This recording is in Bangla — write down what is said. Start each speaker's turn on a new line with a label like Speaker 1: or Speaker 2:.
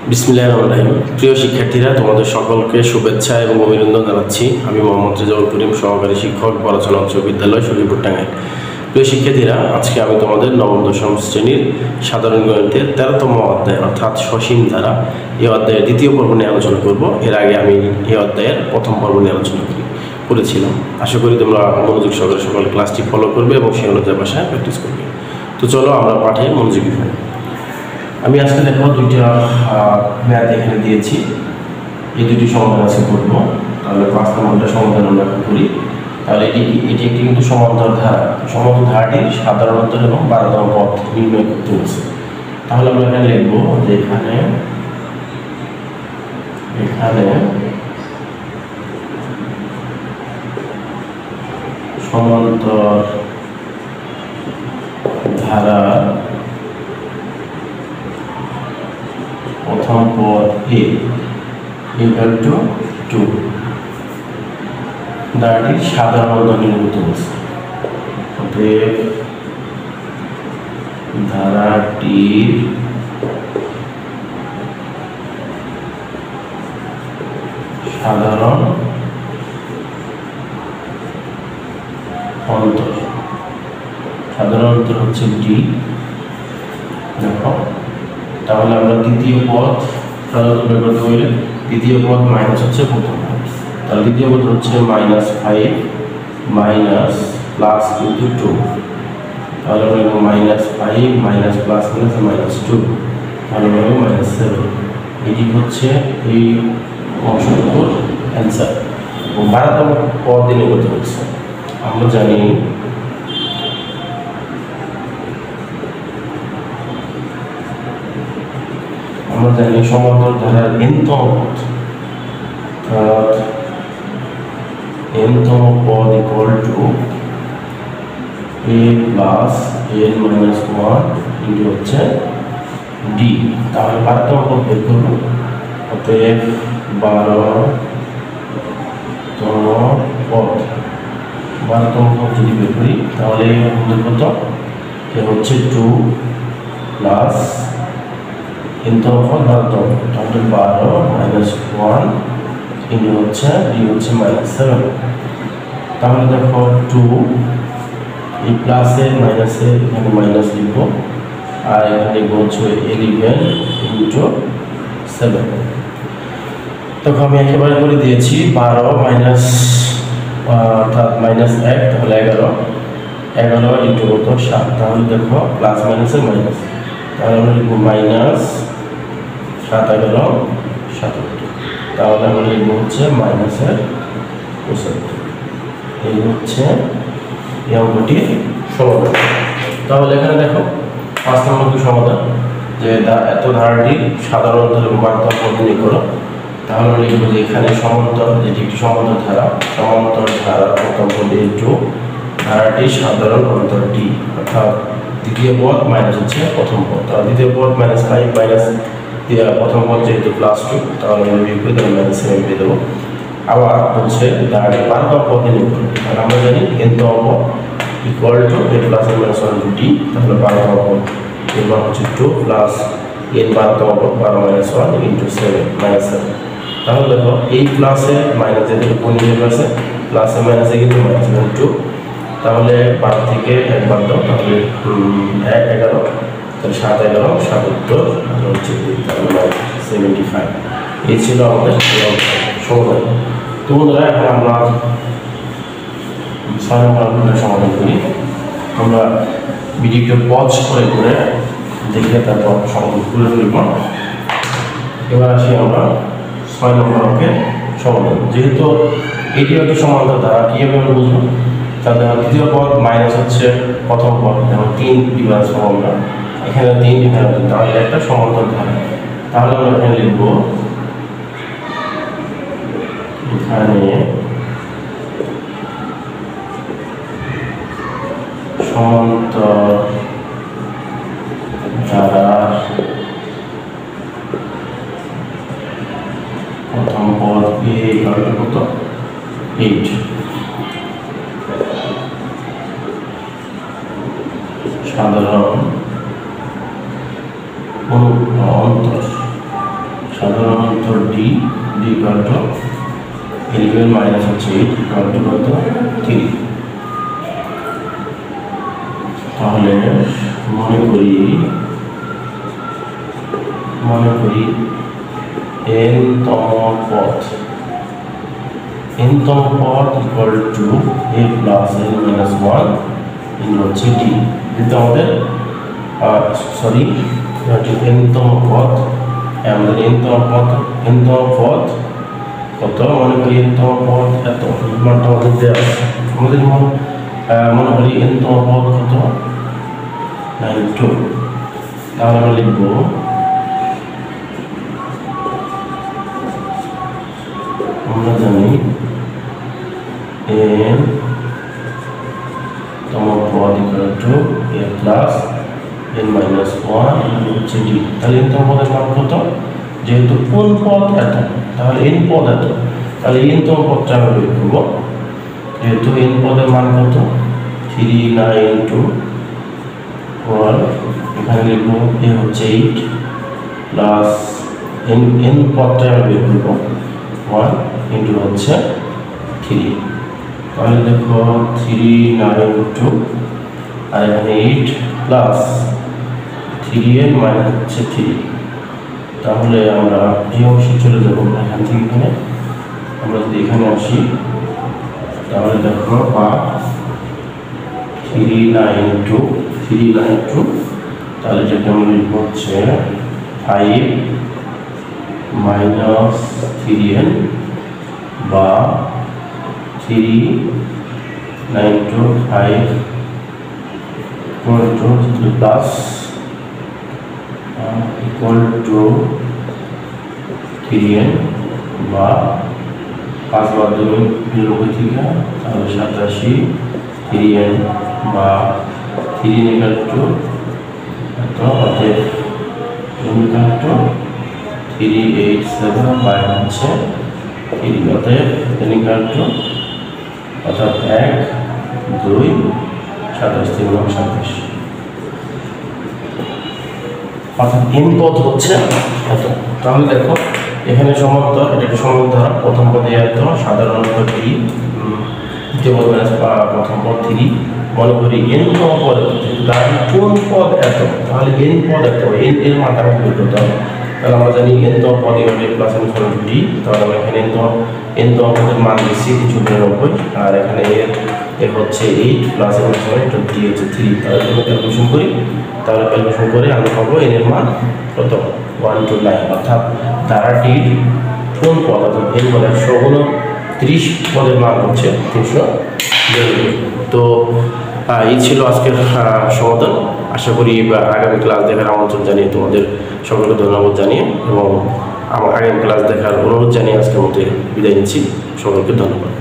Speaker 1: বিসমিল্লাহির রহমানির রহিম। প্রিয় শিক্ষার্থীরা, তোমাদের সকলকে শুভেচ্ছা এবং অভিনন্দন জানাচ্ছি। আমি মোহাম্মদ রেজাউল করিম, সহকারী শিক্ষক, বড়াচনা উচ্চ বিদ্যালয়, শরীফপুর, টাঙ্গাইল। প্রিয় শিক্ষার্থীরা, আজকে আমি তোমাদের নবম দশম শ্রেণীর সাধারণ গণিতের 13তম অধ্যায় অর্থাৎ সসীম ধারা এই অধ্যায়ের দ্বিতীয় পর্ব নিয়ে আলোচনা করব। এর আগে আমি এই অধ্যায়ের প্রথম পর্ব নিয়ে আলোচনা করেছিলাম। আশা করি তোমরা মনোযোগ সহকারে সকল ক্লাসটি ফলো করবে এবং সেই অনুযায়ী ভাষায় প্র্যাকটিস করবে। তো চলো আমরা পাঠে মনোযোগী হই। আমি আজকে দেখো দুইটা ম্যাথ এখানে দিয়েছি, এই দুটি সমাধান আজকে করবো। তাহলে 5 নম্বরটা সমাধান আমরা করি। তাহলে এটি একটি কিন্তু সমান্তর ধারা, সমান্তর ধারাটির সাধারণত এবং 12তম পথ নির্ণয় করতে হচ্ছে। তাহলে আমরা এখানে লিখবো যে এখানে সমান্তর ধারা প্রথম পদ a equal to 2, ধারাটির সাধারণত নির্ণীত হচ্ছে। অতএব ধারাটির সাধারণ অন্তর, হচ্ছে d। দেখো, তাহলে আমরা দ্বিতীয় পদ সাধারণত বের করতে হইলে দ্বিতীয় পদ মাইনাস হচ্ছে প্রথম পদ। তাহলে দ্বিতীয় পদ হচ্ছে -5 মাইনাস প্লাস কিন্তু 2। তাহলে আমরা -5 মাইনাস প্লাস -2, তাহলে হবে -7। এটি হচ্ছে এই অংশটুকুর অ্যান্সার। এবং 12তম পদ দিনে করতে হচ্ছে। আমরা জানি সমান্তর ধারার n-তম পদ, n-তম পদ equal to a plus n minus 1 into হচ্ছে d। তাহলে 12তম পদ বের করব। অতএব 12তম পদ যদি বের করি তাহলে আমাদের কত হচ্ছে 2 প্লাস n-তম পদ 12তম, তাহলে 12 মাইনাস 1 ইন্টু হচ্ছে d হচ্ছে -7। তাহলে দেখো 2 এই প্লাসে মাইনাসে এখানে মাইনাস লিখব, আর এখানে লিখব হচ্ছে 11 ইন্টু 7। তখন আমি একেবারে করে দিয়েছি 12 মাইনাস অর্থাৎ -1, তাহলে 11 ইন্টু কত 7। তাহলে দেখো প্লাস মাইনাসে মাইনাস, তাহলে আমরা লিখব -7 11 77। তাহলে আমরা লিখব হচ্ছে -75। এই হচ্ছে এই অঙ্কটির সমাধান। তাহলে এখানে দেখো 5 নম্বর সমাধান, যে এত ধারাটি সাধারণত এবং 12তম পদ নির্ণয় করো। তাহলে আমরা লিখব যে এখানে সমান্তর, যেটি একটি সমান্তর ধারা প্রথম পদ ইন্টু ধারাটির সাধারণ অন্তর d, অর্থাৎ দ্বিতীয় পদ মাইনাস হচ্ছে প্রথম পদ। তাহলে দ্বিতীয় পদ -5 মাইনাস প্রথম পদ যেহেতু +2, তাহলে আমরা বিপরীত -7 পেয়ে দেবো। আবার হচ্ছে ধারাটি 12তম পদ নির্ণয় করব। তাহলে আমরা জানি n-তম পদ equal to a plus n minus 1 d। তাহলে 12তম পদ এর মান হচ্ছে 2 প্লাস n 12তম পদ 12 মাইনাস 1 ইন্টু 7 -7। তাহলে দেখো এই প্লাসে মাইনাস যেহেতু পজিটিভ আছে, প্লাসে মাইনাসে কিন্তু -2। তাহলে 12 থেকে 1 বাদ দাও, তাহলে 1 11, তাহলে 7 11 77, আর হচ্ছে 2, তাহলে 75। এই ছিল আমাদের সমাধান। তো বন্ধুরা, এখন আমরা 6 নম্বর সমাধান করি। আমরা ভিডিওটা পজ করে দেখে তারপর সমাধান করে ফেলব। এবার আসি আমরা 6 নম্বর অঙ্কের সমাধান। যেহেতু এটি হচ্ছে সমান্তর ধারা, কীভাবে আমরা বুঝবো? তাহলে দ্বিতীয় পদ মাইনাস হচ্ছে প্রথম পদ, যেমন 3 ডিভাইস পাবো আমরা, এখানে 3 ডিভাইস, তাহলে একটা সমান্তর ধারা। তাহলে আমরা এখানে লিখব এখানে সমান্তর ধারার প্রথম পদ a কত 8, সাধারণ অন্তর সাধারণত D equal to eleven minus হচ্ছে 8 ইকুয়াল টু কত 3। তাহলে মনে করি n-তম পদ equal to a plus n minus 1 into হচ্ছে d। কিন্তু আমাদের সরি n-তম পদ আমাদের n-তম পদ কত মনে করি n-তম পদ এত মানটা আমাদের দেওয়া আছে। আমাদের মনে করি n-তম পদ কত 92। তাহলে আমরা লিখব আমরা জানি n-তম পদ equal to a plus n minus 1 হচ্ছে d। তাহলে n-তম পদের মান কত যেহেতু কোন পদ এত তাহলে n পদ এত তাহলে n-তম পদটা আমরা বের করব। যেহেতু n পদের মান কত 392 এখানে লিখবো a হচ্ছে 8 প্লাস n পদটা আমরা বের করব 1 ইন্টু হচ্ছে 3। তাহলে দেখো 392 আর এখানে 8 প্লাস 3n মাইনাস হচ্ছে 3। তাহলে আমরা এই অংশে চলে যাব এখান থেকে এখানে আমরা যদি এখানে আসি তাহলে দেখো বা 392 তাহলে যেটা আমরা লিখব হচ্ছে 5 মাইনাস 3n বা 392 5 প্লাস ইকুয়াল টু 3n বা 5 বাদ দেবে 90 থেকে তাহলে 87 3n বা 3n ইকুয়াল টু এত অতএব n ইকুয়াল টু 387 বাই হচ্ছে 3 অতএব n ইকুয়াল টু অর্থাৎ 1 2 27 3 27 অর্থাৎ n পদ হচ্ছে এত। তাহলে দেখো এখানে সমান্তর এটা একটা সমান্তর প্রথম পদে এত সাধারণত ডি দ্বিতীয় পদ মাইনাস প্রথম পদ 3 মনে করি n-তম পদ তার কোন পদ এত তাহলে n পদ এত n এর মানটা আমরা বের করতে হবে। তাহলে আমরা জানি n-তম পদ equal to plus n equal to d। তাহলে আমরা এখানে n-তম পদের মান দিচ্ছি 390 আর এখানে এর হচ্ছে 8 plus n equal to d হচ্ছে 3। তাহলে আমরা ক্যালকুলেশন করি তাহলে ক্যালকুলেশন করে আমরা পাবো n এর মান কত 129 অর্থাৎ ধারাটির কোন পদ অর্থাৎ n পদ 129 পদের মান হচ্ছে 392। তো এই ছিল আজকের সমাধান। আশা করি আগামী ক্লাস দেখার আমন্ত্রণ জানিয়ে তোমাদের সকলকে ধন্যবাদ জানিয়ে এবং আমার আগামী ক্লাস দেখার অনুরোধ জানিয়ে আজকের মধ্যে বিদায় নিচ্ছি। সকলকে ধন্যবাদ।